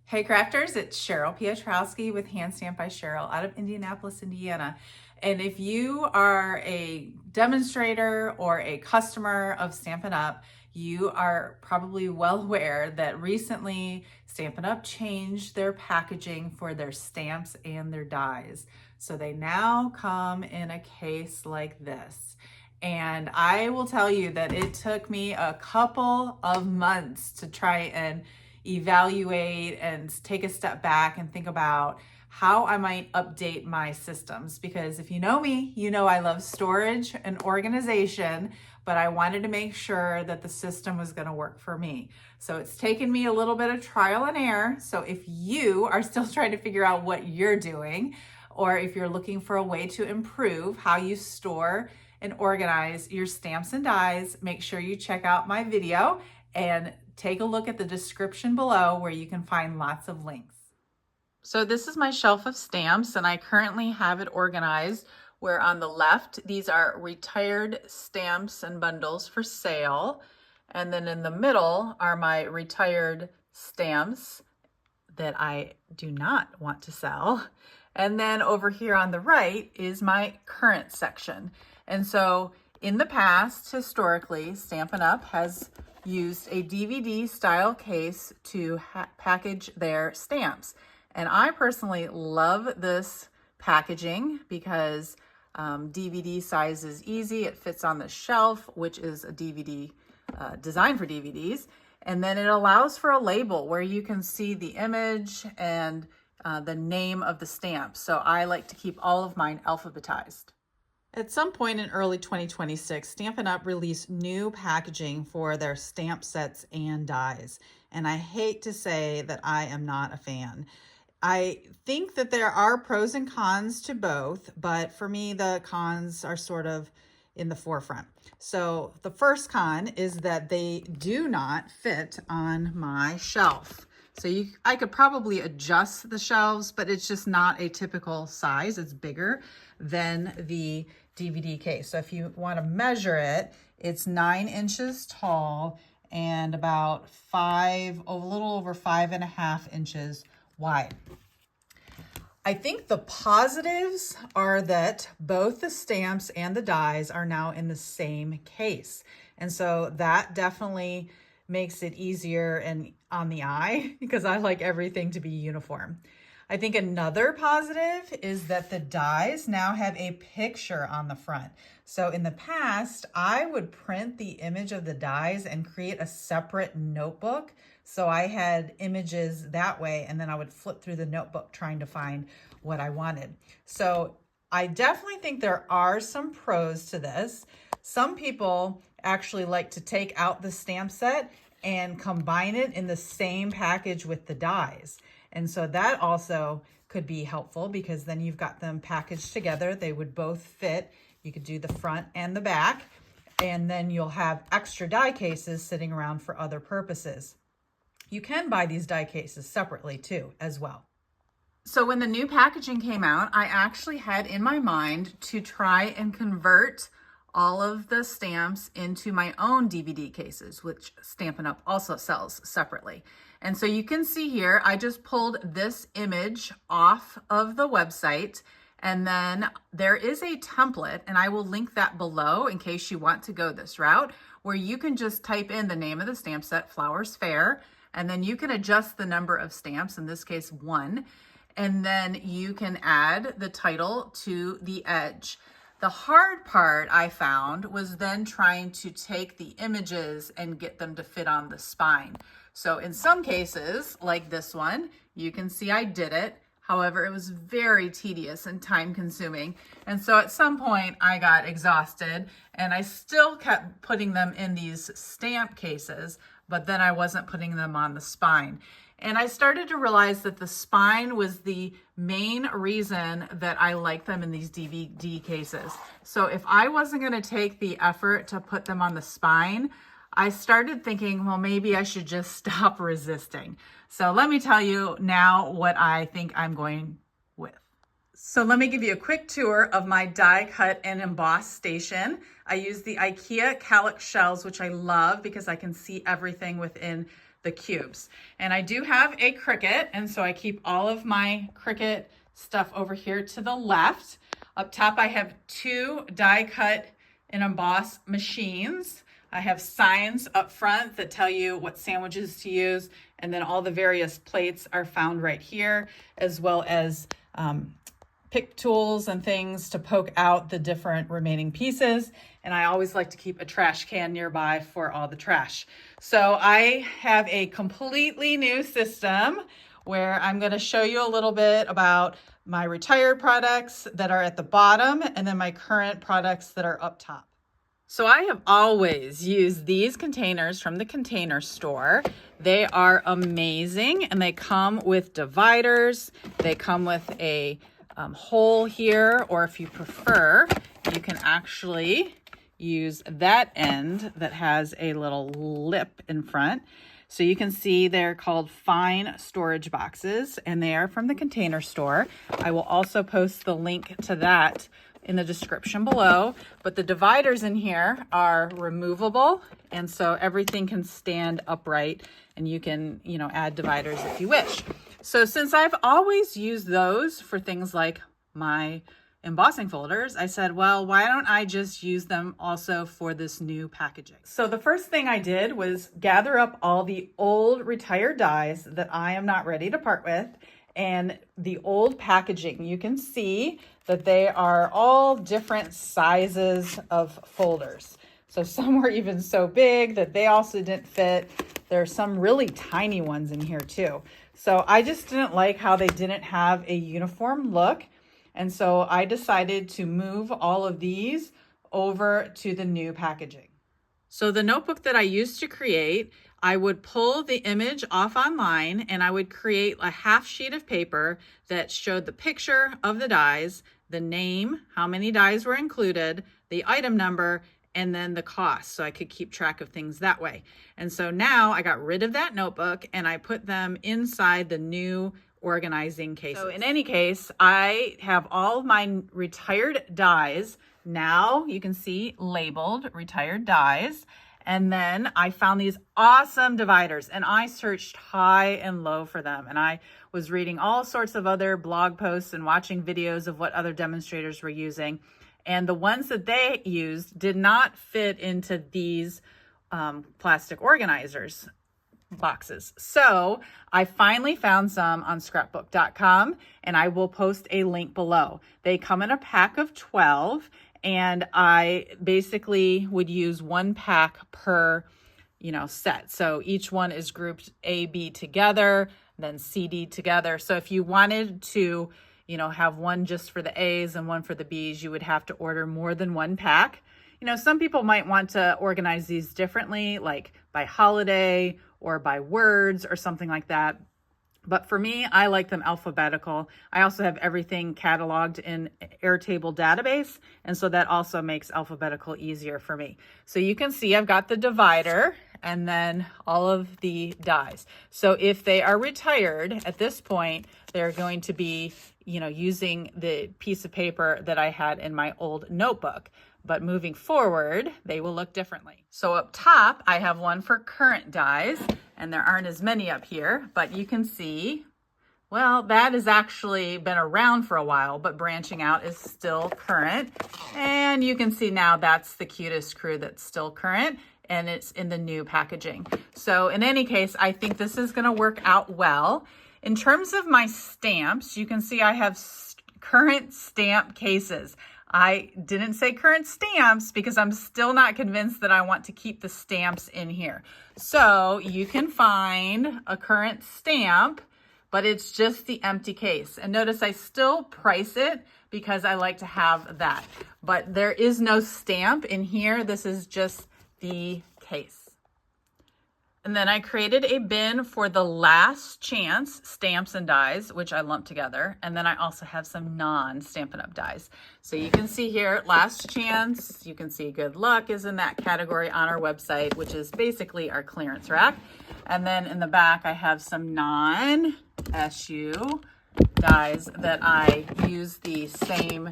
Hey crafters, it's Cheryl Piotrowski with Hand Stamp by Cheryl out of Indianapolis, Indiana. And if you are a demonstrator or a customer of Stampin' Up, you are probably well aware that recently Stampin' Up changed their packaging for their stamps and their dies. So they now come in a case like this. And I will tell you that it took me a couple of months to try and evaluate and take a step back and think about how I might update my systems. Because if you know me, you know I love storage and organization, but I wanted to make sure that the system was going to work for me. So it's taken me a little bit of trial and error. So if you are still trying to figure out what you're doing, or if you're looking for a way to improve how you store and organize your stamps and dies, make sure you check out my video and take a look at the description below where you can find lots of links. So this is my shelf of stamps, and I currently have it organized where on the left, these are retired stamps and bundles for sale. And then in the middle are my retired stamps that I do not want to sell. And then over here on the right is my current section. And so in the past, historically, Stampin' Up has used a DVD style case to package their stamps. And I personally love this packaging because DVD size is easy. It fits on the shelf, which is a DVD designed for DVDs. And then it allows for a label where you can see the image and the name of the stamp. So I like to keep all of mine alphabetized. At some point in early 2026, Stampin' Up! Released new packaging for their stamp sets and dies. And I hate to say that I am not a fan. I think that there are pros and cons to both, but for me, the cons are sort of in the forefront. So the first con is that they do not fit on my shelf. So I could probably adjust the shelves, but it's just not a typical size. It's bigger than the DVD case. So if you want to measure it, it's 9 inches tall and about a little over 5.5 inches wide. I think the positives are that both the stamps and the dies are now in the same case. And so that definitely makes it easier and on the eye because I like everything to be uniform. I think another positive is that the dies now have a picture on the front. So in the past, I would print the image of the dies and create a separate notebook. So I had images that way, and then I would flip through the notebook trying to find what I wanted. So I definitely think there are some pros to this. Some people actually like to take out the stamp set and combine it in the same package with the dies. And so that also could be helpful because then you've got them packaged together. They would both fit. You could do the front and the back, and then you'll have extra die cases sitting around for other purposes. You can buy these die cases separately too, as well. So when the new packaging came out, I actually had in my mind to try and convert all of the stamps into my own DVD cases, which Stampin' Up! Also sells separately. And so you can see here, I just pulled this image off of the website, and then there is a template, and I will link that below in case you want to go this route, where you can just type in the name of the stamp set, Flowers Fair, and then you can adjust the number of stamps, in this case 1, and then you can add the title to the edge. The hard part I found was then trying to take the images and get them to fit on the spine. So in some cases, like this one, you can see I did it. However, it was very tedious and time consuming. And so at some point I got exhausted and I still kept putting them in these stamp cases, but then I wasn't putting them on the spine. And I started to realize that the spine was the main reason that I like them in these DVD cases. So if I wasn't going to take the effort to put them on the spine, I started thinking, well, maybe I should just stop resisting. So let me tell you now what I think I'm going with. So let me give you a quick tour of my die cut and emboss station. I use the IKEA Calyx shells, which I love because I can see everything within the cubes. And I do have a Cricut, and so I keep all of my Cricut stuff over here to the left. Up top, I have 2 die cut and emboss machines. I have signs up front that tell you what sandwiches to use, and then all the various plates are found right here, as well as pick tools and things to poke out the different remaining pieces. And I always like to keep a trash can nearby for all the trash. So I have a completely new system where I'm going to show you a little bit about my retired products that are at the bottom and then my current products that are up top. So I have always used these containers from the Container Store. They are amazing, and they come with dividers. They come with a hole here, or if you prefer, you can actually use that end that has a little lip in front. So you can see they're called fine storage boxes, and they are from the Container Store. I will also post the link to that in the description below, but the dividers in here are removable, and so everything can stand upright, and you can, add dividers if you wish. So since I've always used those for things like my embossing folders, I said, well, why don't I just use them also for this new packaging? So the first thing I did was gather up all the old retired dies that I am not ready to part with, and the old packaging. You can see that they are all different sizes of folders. So some were even so big that they also didn't fit. There are some really tiny ones in here too. So I just didn't like how they didn't have a uniform look. And so I decided to move all of these over to the new packaging. So the notebook that I used to create, I would pull the image off online and I would create a half sheet of paper that showed the picture of the dies, the name, how many dies were included, the item number, and then the cost, so I could keep track of things that way. And so now I got rid of that notebook and I put them inside the new organizing cases. So in any case, I have all of my retired dies. Now you can see labeled retired dies. And then I found these awesome dividers, and I searched high and low for them. And I was reading all sorts of other blog posts and watching videos of what other demonstrators were using. And the ones that they used did not fit into these plastic organizers boxes. So I finally found some on scrapbook.com, and I will post a link below. They come in a pack of 12, and I basically would use 1 pack per, set. So each one is grouped A, B together, then C, D together. So if you wanted to, have one just for the A's and one for the B's, you would have to order more than 1 pack. Some people might want to organize these differently, like by holiday or by words or something like that. But for me, I like them alphabetical. I also have everything cataloged in Airtable database, and so that also makes alphabetical easier for me. So you can see I've got the divider and then all of the dies. So if they are retired at this point, they're going to be, using the piece of paper that I had in my old notebook. But moving forward, they will look differently. So up top, I have one for current dies, and there aren't as many up here, but you can see, well, that has actually been around for a while, but branching out is still current. And you can see now that's the cutest crew that's still current, and it's in the new packaging. So in any case, I think this is gonna work out well. In terms of my stamps, you can see I have current stamp cases. I didn't say current stamps because I'm still not convinced that I want to keep the stamps in here. So you can find a current stamp, but it's just the empty case. And notice I still price it because I like to have that. But there is no stamp in here. This is just the case. And then I created a bin for the last chance stamps and dies, which I lumped together. And then I also have some non-Stampin' Up! Dies. So you can see here, last chance, you can see good luck is in that category on our website, which is basically our clearance rack. And then in the back, I have some non-SU dies that I use the same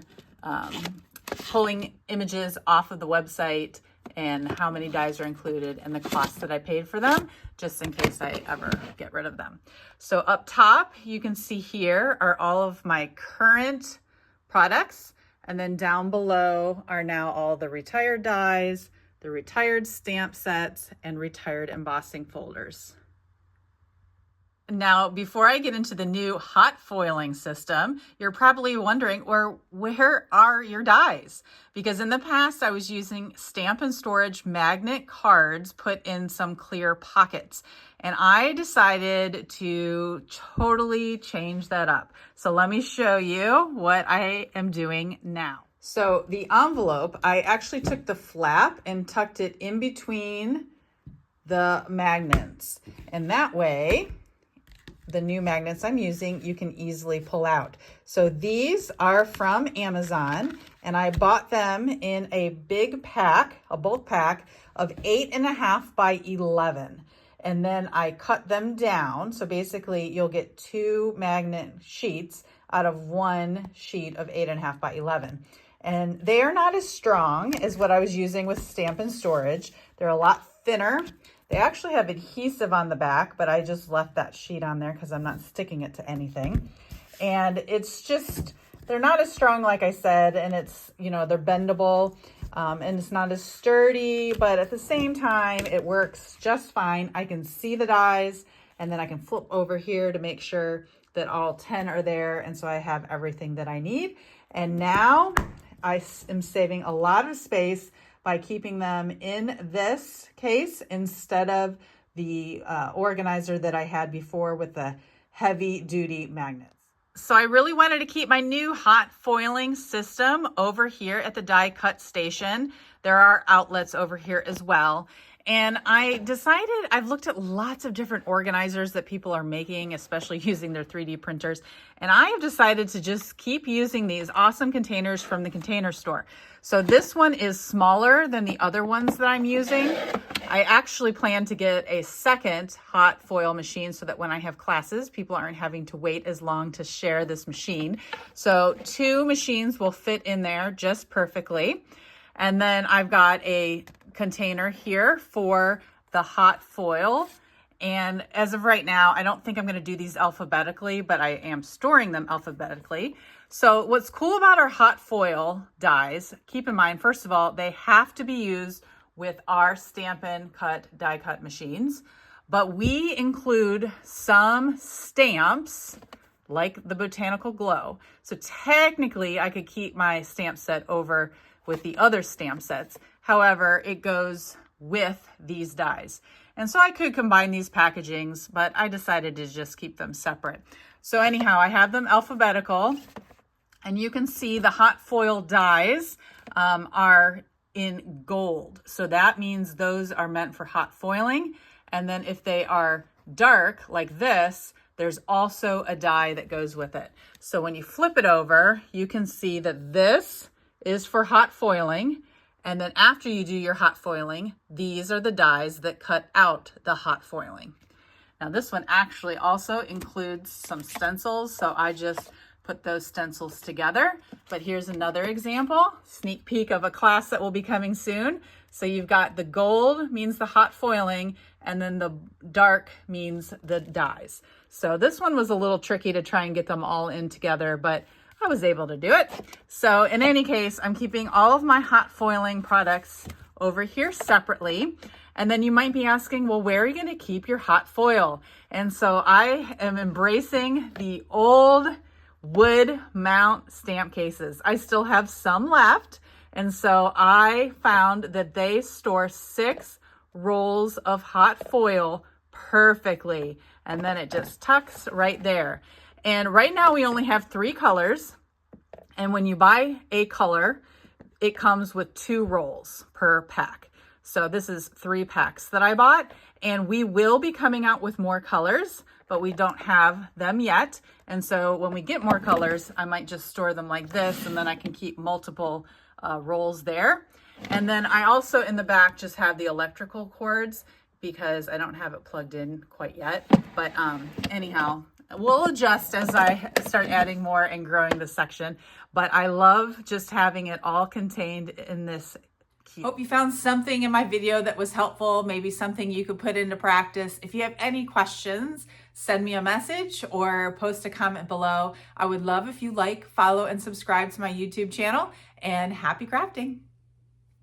pulling images off of the website and how many dies are included and the cost that I paid for them, just in case I ever get rid of them. So up top, you can see here are all of my current products. And then down below are now all the retired dies, the retired stamp sets, and retired embossing folders. Now, before I get into the new hot foiling system, you're probably wondering, well, where are your dies? Because in the past, I was using Stampin' Storage magnet cards put in some clear pockets. And I decided to totally change that up. So let me show you what I am doing now. So the envelope, I actually took the flap and tucked it in between the magnets. And that way, the new magnets I'm using, you can easily pull out. So these are from Amazon, and I bought them in a big pack, a bulk pack of 8.5 by 11. And then I cut them down. So basically you'll get 2 magnet sheets out of 1 sheet of 8.5 by 11. And they are not as strong as what I was using with Stampin' Storage. They're a lot thinner. They actually have adhesive on the back, but I just left that sheet on there because I'm not sticking it to anything. And it's just, they're not as strong, like I said, and it's, you know, they're bendable, and it's not as sturdy, but at the same time, it works just fine. I can see the dies, and then I can flip over here to make sure that all 10 are there, and so I have everything that I need. And now I am saving a lot of space by keeping them in this case instead of the organizer that I had before with the heavy duty magnets. So I really wanted to keep my new hot foiling system over here at the die cut station. There are outlets over here as well. And I decided, I've looked at lots of different organizers that people are making, especially using their 3D printers. And I have decided to just keep using these awesome containers from the Container Store. So this one is smaller than the other ones that I'm using. I actually plan to get a second hot foil machine so that when I have classes, people aren't having to wait as long to share this machine. So 2 machines will fit in there just perfectly. And then I've got a container here for the hot foil. And as of right now, I don't think I'm going to do these alphabetically, but I am storing them alphabetically. So what's cool about our hot foil dies, keep in mind, first of all, they have to be used with our Stampin' die cut machines, but we include some stamps like the Botanical Glow. So technically I could keep my stamp set over with the other stamp sets. However, it goes with these dies. And so I could combine these packagings, but I decided to just keep them separate. So anyhow, I have them alphabetical, and you can see the hot foil dies are in gold. So that means those are meant for hot foiling. And then if they are dark like this, there's also a die that goes with it. So when you flip it over, you can see that this is for hot foiling. And then after you do your hot foiling, these are the dies that cut out the hot foiling. Now this one actually also includes some stencils, so I just put those stencils together. But here's another example, sneak peek of a class that will be coming soon. So you've got the gold means the hot foiling, and then the dark means the dies. So this one was a little tricky to try and get them all in together, but I was able to do it. So in any case, I'm keeping all of my hot foiling products over here separately. And then you might be asking, well, where are you going to keep your hot foil? And so I am embracing the old wood mount stamp cases. I still have some left. And so I found that they store 6 rolls of hot foil perfectly. And then it just tucks right there. And right now we only have 3 colors. And when you buy a color, it comes with 2 rolls per pack. So this is 3 packs that I bought, and we will be coming out with more colors, but we don't have them yet. And so when we get more colors, I might just store them like this, and then I can keep multiple rolls there. And then I also in the back just have the electrical cords because I don't have it plugged in quite yet. But anyhow, we'll adjust as I start adding more and growing this section. But I love just having it all contained in this Hope you found something in my video that was helpful, maybe something you could put into practice. If you have any questions, send me a message or post a comment below. I would love if you like, follow, and subscribe to my YouTube channel, and happy crafting.